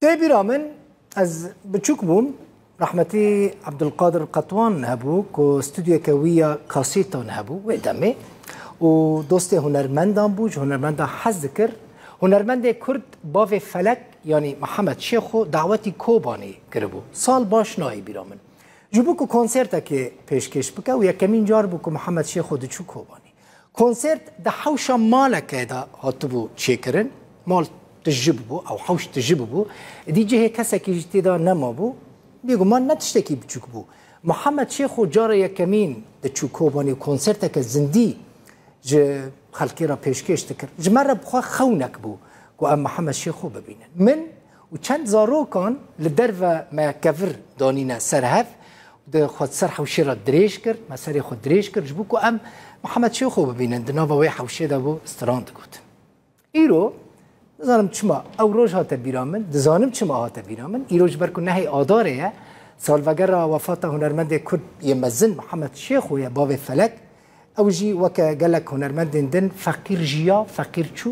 تابيرا من از بتشوك بوم رحمتي عبد القادر قطوان هبو كو استوديو كوية كاسيتون هبو وقدامي ودوستي هنرمندان بوج هنرمندا حذكر هنرمند كرد باف فلك يعني محمد شيخو دعوتي كوباني كربو سال باش ناي بيرامن جبوكو كونسرتا كي پیشکش بکا و یکمین جار بوكو محمد شيخو دچو كوباني كونسرت ده حوشا مالك دا هاتبو چيكرن مال تجربو او حوش تجربو دي جهه كسا كي جتدا نمابو بيقول ما نتشتكي بچوك بو محمد شيخو جار يكمين دچو كوباني كونسرتا كزندي ج خلقي را پیشکش تکر جمره بخوا خونك بو كو ام محمد شيخو ببينن من و چند زارو كان لدرو ما كفر دانينا سرهف ده خود سر حوشي را دريش كر ما سري خود دريش كر جبو كو ام محمد شيخو ببينن دناوا وي حوشي ده بو استراند گوت ايرو دزانم چما او روز هات بيرامن دزانم چما هات بيرامن ايروج بركو نهي آداره سالوگر وفات هنرمند كرد يمزن محمد شيخو يا باب فلك او جي وكا قالك هنرمند دن فقير جيا فقير چو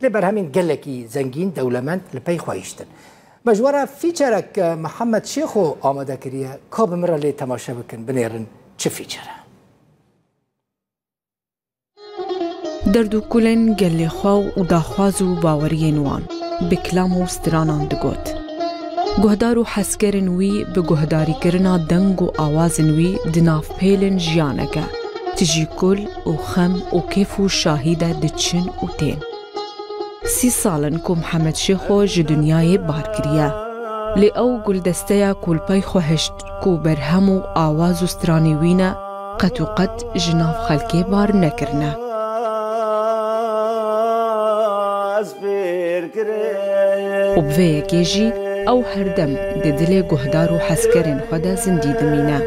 لبر همين قالكي زنجين دولمند لبي خواهشتن مجوره فيچرك محمد شيخو آماده كريه كاب مرة لي تماشا بكن بنيرن چه فيچره دردو كلن قال خواو و داخوازو باوريين وان بكلامو سترانان دقوت گهدارو حسکرن وی به گهداری کرنا دنگ و آوازن وی دناف پیلن جیانکه تجی کل و خم و کیف و شاهیده دچن و تین 30 سالن کو محمد شیخو ج دنیای بار کریه لی او گل دستیا کل پای خوهشت کو برهم و آواز و سترانی وینه قط و قط جناف خلکی بار نکرنه و بوی یکیجی او هردم ددل گهدار و حسکرین خدا زندی دمینه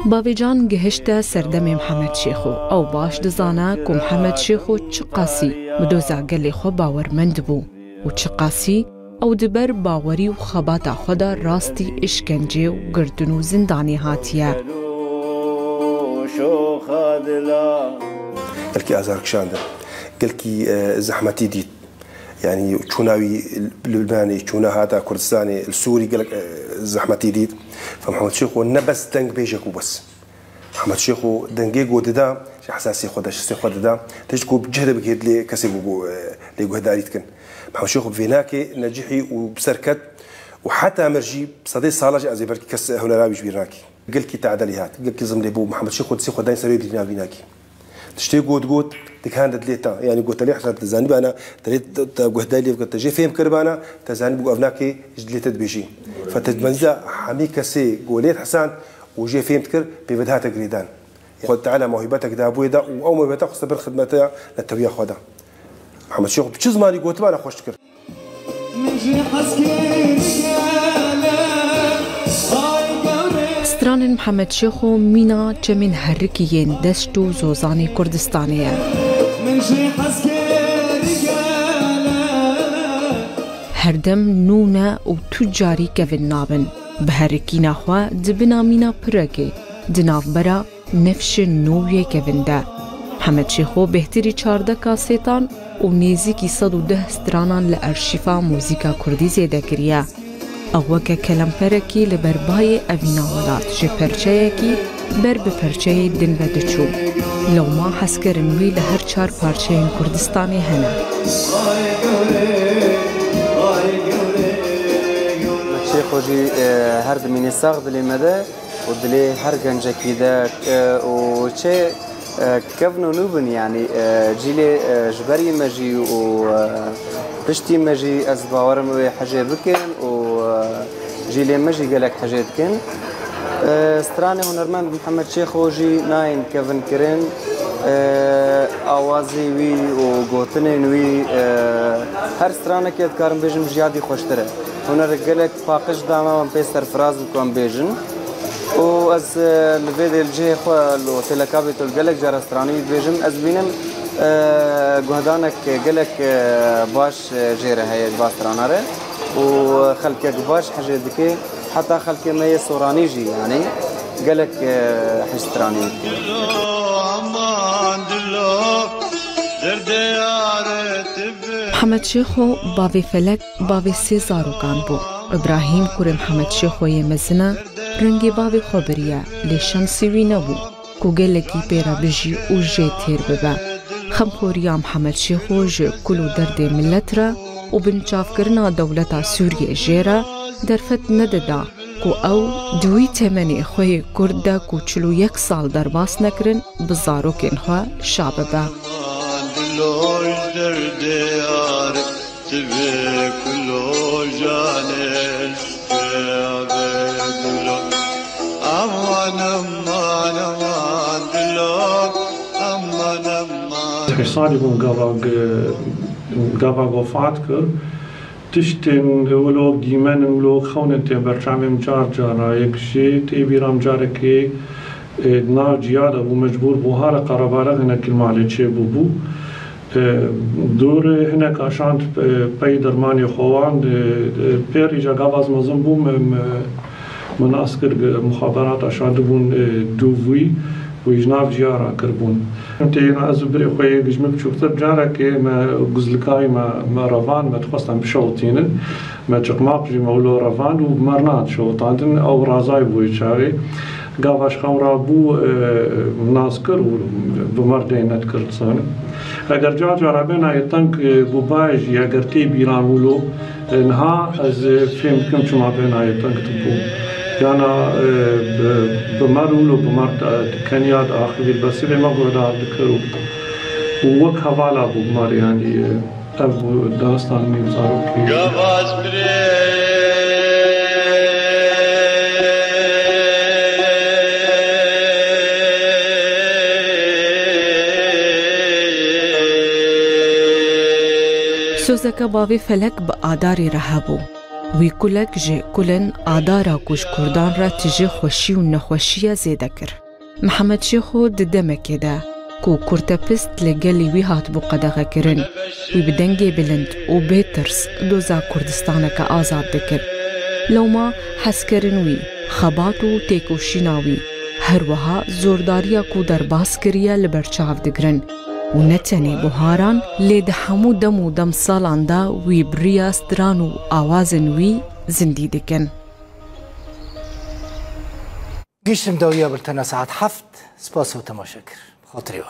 باویجان گهشته سردم محمد شیخو او باش دزانه که محمد شیخو چه قاسی بدوزا گلی خو باورمند بو و چه قاسی او دبر باوری و خباتا خدا راستی اشکنجه و گردن و زندانی هاتیه قالكي ازارك شاندر قالكي زحمتي ديت يعني شوناوي لبناني شونا هذا كردستاني السوري قالك زحمتي ديت فمحمد شيخو نبس دنگ بيجك وبس محمد شيخو دنگي قوددا حساسي خدا شسي خدا تجكو بجهد بكيد لي كسبو لي قهداريتكن محمد شيخو بفيناكي نجحي وبسركت وحتى مرجي بصدي صالح ازي بركي كس هنا رابي جبيرناكي قالكي تعدلي هات قالكي زملي بو محمد شيخو تسي خداين سريد لينا فيناكي تشتي قوت تكهاند ليتا يعني قلت لي حسب تزاني انا تريد قهدالي قلت جي فهم كربانا تزاني بو افناكي جدليت بيجي فتتمنزا حمي كسي قوليت حسان وجي فهم تكر ببدها تقريدان خد تعالى موهبتك دا ابوي دا او موهبتك خصبر خدمتها للتويا خدا محمد شيخ بتشز مالي قلت انا خوش تكر ستران محمد شيخو مينا جمين هركيين دستو زوزاني كردستانية هردم نونا و تجاري كفن نابن بهركينا خوا دبنا مينا پرگه دناف برا نفش نوية كفن دا محمد شيخو بهتري 14 كاسيتان و نيزيكي 110 سترانان لأرشيفا موزيكا كردي زيده كريا اوکه کلم پرکی لبربای اوینا ولات جه پرچه‌کی بر به پرچه دن و دچو لو ما حس کرنوی لهر 4 پارچه کردستانی هنه شیخو جی هر دمینی ساق دلی مده و دلی هر گنجه کیده و چه كفنو نوبن يعني جيلي جبري مجي و بشتي مجي از باورم حاجه بكن و جيلي مجي قالك حاجه بكن ستراني هنرمند محمد شيخو جي ناين كفن كرين اوازي وي و غوتنين وي هر سترانه كيد كارم بيجم جيادي خوشتره هنر قالك فاقش داما من بيستر فراز كون بيجن و از الفيديو الجي خو لو تلكابيتو قالك جارستراني بيجم از بينم قهدانك قالك باش جيره هي باستراناره و خلك باش حاجه دكي حتى خلك ما يسورانيجي يعني قالك حشتراني محمد شیخو باوی فلک باوی 3 زاروکان بو. ابراهیم کوری محمد شیخو یه مزنه رنگی باوی خبریه لیشان سیوی نبو کو گلکی پیرا بجی و جه تیر ببه. خمخوریا محمد شیخو جه کلو درد ملت را و بنچاف کرنا دولتا سوریه جیره درفت نددا کو او دوی تمنی خوی کرده کو 41 سال در باس نکرن بزاروکین خواه شابه. حصاري بون قاوا وفات كر تشتن ولو ديمان ولو خونة برشام جار جارا يكشي تبيرام جاركي نار جيادة ومجبور بوهارة قربارة هنا كلمة على شيء بوبو دور هناك عشان باي درماني خوان بيري جا قاواز مزن بوم من أسكر مخابرات عشان دبون دووي ويجناف جارا كربون. أنتي أزبري خوي جمك شوفتر جارا كي ما جزلكاي ما رافان ما تخصنا بشوطين ما تقماق جي مولو رافان ومرنات شوطان أو رازاي بويشاري قافش خمرا بو ناسكر وبمردين نتكرتسان. اگر جارا بنا يتنك بوباج اگر تي بيران ولو انها از فهم كم شما بنا يتنك تبو. يعني بمرولو بمرد كنياد آخر بسيط ما قدر ذكروا ووك حوالا بمر يعني أبو داستان ميزارو كي. سوزکا باوی فلک با آداری رهبو. وی کلک جه کلن آدارا کش کردان را تجه خوشی و نخوشی زیده کر. محمد شیخو ددمکه ده کو کرتا پست لگلی وی هات بو قدغه کرن وی بدنگی بلند و بیترس دوزا کردستانکا آزاد دکر. لو ما حس کرن وی خبات و تیکوشیناوی هر وها زورداریا کو در باس کریا لبرچاو دگرن و نتنی بوهاران لید همو دم و دم سالان دا وی بریاس دران و آوازن وی زندی دکن. گیشتم داویا بلتنا ساعت 7 سپاس و تماشاکر خاطری و